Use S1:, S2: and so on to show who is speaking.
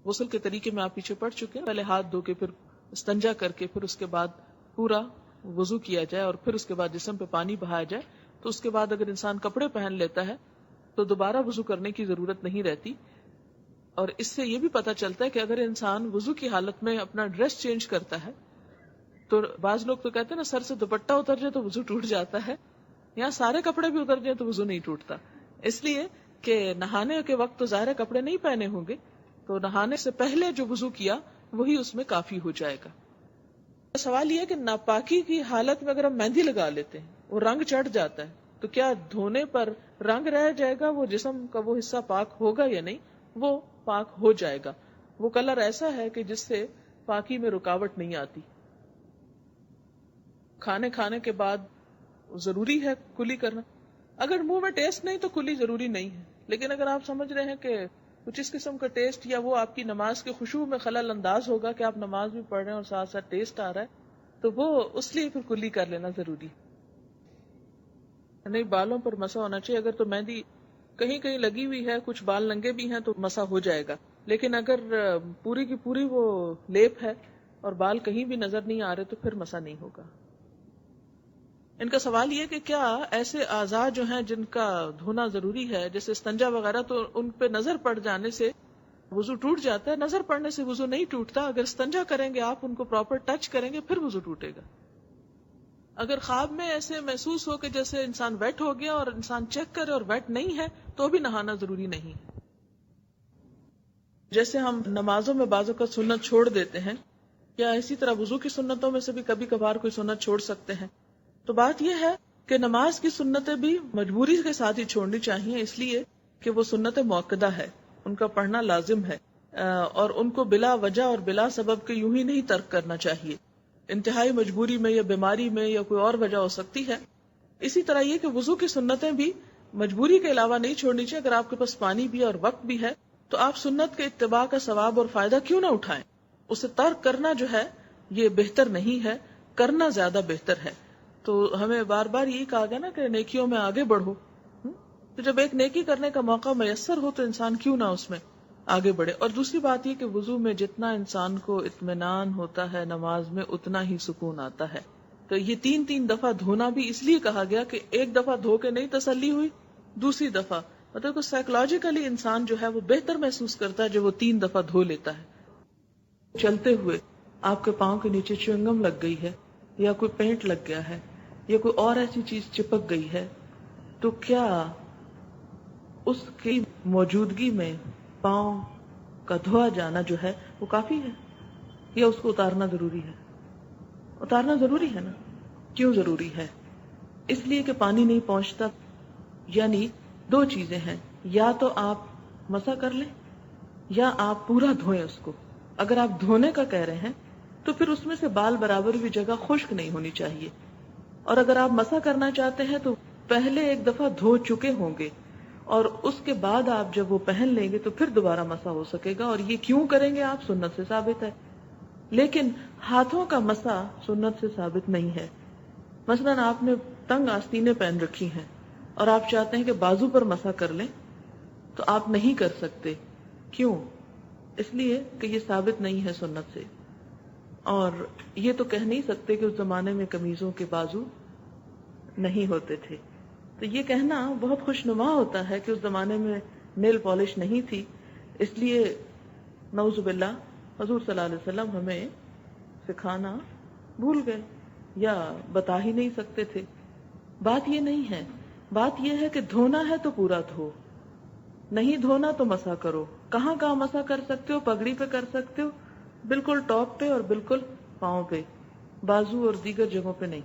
S1: غسل کے طریقے میں آپ پیچھے پڑ چکے ہیں، پہلے ہاتھ دھو کے پھر استنجا کر کے پھر اس کے بعد پورا وضو کیا جائے اور پھر اس کے بعد جسم پہ پانی بہایا جائے. تو اس کے بعد اگر انسان کپڑے پہن لیتا ہے تو دوبارہ وضو کرنے کی ضرورت نہیں رہتی. اور اس سے یہ بھی پتہ چلتا ہے کہ اگر انسان وضو کی حالت میں اپنا ڈریس چینج کرتا ہے تو بعض لوگ تو کہتے ہیں نا سر سے دوپٹہ اتر جائے تو وضو ٹوٹ جاتا ہے، یا سارے کپڑے بھی اتر جائیں تو وضو نہیں ٹوٹتا، اس لیے کہ نہانے کے وقت تو ظاہر کپڑے نہیں پہنے ہوں گے، تو نہانے سے پہلے جو وضو کیا وہی اس میں کافی ہو جائے گا. سوال یہ ہے کہ ناپاکی کی حالت میں اگر ہم مہندی لگا لیتے ہیں وہ رنگ چڑھ جاتا ہے تو کیا دھونے پر رنگ رہ جائے گا، وہ جسم کا وہ حصہ پاک ہوگا یا نہیں؟ وہ پاک ہو جائے گا. وہ کلر ایسا ہے کہ جس سے پاکی میں رکاوٹ نہیں آتی. کھانے کے بعد ضروری ہے کلی کرنا، اگر منہ میں ٹیسٹ نہیں تو کلی ضروری نہیں ہے، لیکن اگر آپ سمجھ رہے ہیں کہ کچھ اس قسم کا ٹیسٹ یا وہ آپ کی نماز کے خشوع میں خلل انداز ہوگا کہ آپ نماز بھی پڑھ رہے ہیں اور ساتھ ساتھ ٹیسٹ آ رہا ہے، تو وہ اس لیے پھر کلی کر لینا ضروری نہیں. بالوں پر مسا ہونا چاہیے. اگر تو مہندی کہیں کہیں لگی ہوئی ہے، کچھ بال ننگے بھی ہیں تو مسا ہو جائے گا، لیکن اگر پوری کی پوری وہ لیپ ہے اور بال کہیں بھی نظر نہیں آ رہے تو پھر مسا نہیں ہوگا. ان کا سوال یہ کہ کیا ایسے اعضاء جو ہیں جن کا دھونا ضروری ہے جیسے استنجا وغیرہ، تو ان پہ نظر پڑ جانے سے وضو ٹوٹ جاتا ہے؟ نظر پڑنے سے وضو نہیں ٹوٹتا. اگر استنجا کریں گے آپ، ان کو پراپر ٹچ کریں گے، پھر وضو ٹوٹے گا. اگر خواب میں ایسے محسوس ہو کہ جیسے انسان ویٹ ہو گیا اور انسان چیک کرے اور ویٹ نہیں ہے تو بھی نہانا ضروری نہیں. جیسے ہم نمازوں میں بعضوں کا سنت چھوڑ دیتے ہیں، کیا اسی طرح وضو کی سنتوں میں سے بھی کبھی کبھار کوئی سنت چھوڑ سکتے ہیں؟ تو بات یہ ہے کہ نماز کی سنتیں بھی مجبوری کے ساتھ ہی چھوڑنی چاہیے، اس لیے کہ وہ سنت موقدہ ہے، ان کا پڑھنا لازم ہے، اور ان کو بلا وجہ اور بلا سبب کے یوں ہی نہیں ترک کرنا چاہیے. انتہائی مجبوری میں یا بیماری میں یا کوئی اور وجہ ہو سکتی ہے. اسی طرح یہ کہ وضو کی سنتیں بھی مجبوری کے علاوہ نہیں چھوڑنی چاہیے. اگر آپ کے پاس پانی بھی اور وقت بھی ہے تو آپ سنت کے اتباع کا ثواب اور فائدہ کیوں نہ اٹھائیں؟ اسے ترک کرنا جو ہے یہ بہتر نہیں ہے، کرنا زیادہ بہتر ہے. تو ہمیں بار بار یہی کہا گیا نا کہ نیکیوں میں آگے بڑھو. تو جب ایک نیکی کرنے کا موقع میسر ہو تو انسان کیوں نہ اس میں آگے بڑھے. اور دوسری بات یہ کہ وضو میں جتنا انسان کو اطمینان ہوتا ہے نماز میں اتنا ہی سکون آتا ہے. تو یہ 3 دفعہ دھونا بھی اس لیے کہا گیا کہ ایک دفعہ دھو کے نہیں تسلی ہوئی، دوسری دفعہ مطلب کہ سائیکولوجیکلی انسان جو ہے وہ بہتر محسوس کرتا ہے جب وہ 3 دفعہ دھو لیتا ہے. چلتے ہوئے آپ کے پاؤں کے نیچے چیونگم لگ گئی ہے یا کوئی پینٹ لگ گیا ہے یا کوئی اور ایسی چیز چپک گئی ہے، تو کیا اس کی موجودگی میں پاؤں کا دھویا جانا جو ہے وہ کافی ہے یا اس کو اتارنا ضروری ہے؟ اتارنا ضروری ہے نا. کیوں ضروری ہے؟ اس لیے کہ پانی نہیں پہنچتا. یعنی 2 چیزیں ہیں، یا تو آپ مسح کر لیں یا آپ پورا دھوئیں اس کو. اگر آپ دھونے کا کہہ رہے ہیں تو پھر اس میں سے بال برابر بھی جگہ خشک نہیں ہونی چاہیے، اور اگر آپ مسح کرنا چاہتے ہیں تو پہلے ایک دفعہ دھو چکے ہوں گے اور اس کے بعد آپ جب وہ پہن لیں گے تو پھر دوبارہ مسح ہو سکے گا. اور یہ کیوں کریں گے آپ؟ سنت سے ثابت ہے. لیکن ہاتھوں کا مسح سنت سے ثابت نہیں ہے. مثلا آپ نے تنگ آستینیں پہن رکھی ہیں اور آپ چاہتے ہیں کہ بازو پر مسح کر لیں تو آپ نہیں کر سکتے. کیوں؟ اس لیے کہ یہ ثابت نہیں ہے سنت سے. اور یہ تو کہہ نہیں سکتے کہ اس زمانے میں قمیضوں کے بازو نہیں ہوتے تھے. تو یہ کہنا بہت خوش نما ہوتا ہے کہ اس زمانے میں نیل پالش نہیں تھی، اس لیے نعوذ باللہ حضور صلی اللہ علیہ وسلم ہمیں سکھانا بھول گئے یا بتا ہی نہیں سکتے تھے. بات یہ نہیں ہے. بات یہ ہے کہ دھونا ہے تو پورا دھو، نہیں دھونا تو مسح کرو. کہاں کہاں مسح کر سکتے ہو؟ پگڑی پہ کر سکتے ہو، بالکل ٹاپ پہ اور بالکل پاؤں پہ، بازو اور دیگر جگہوں پہ نہیں.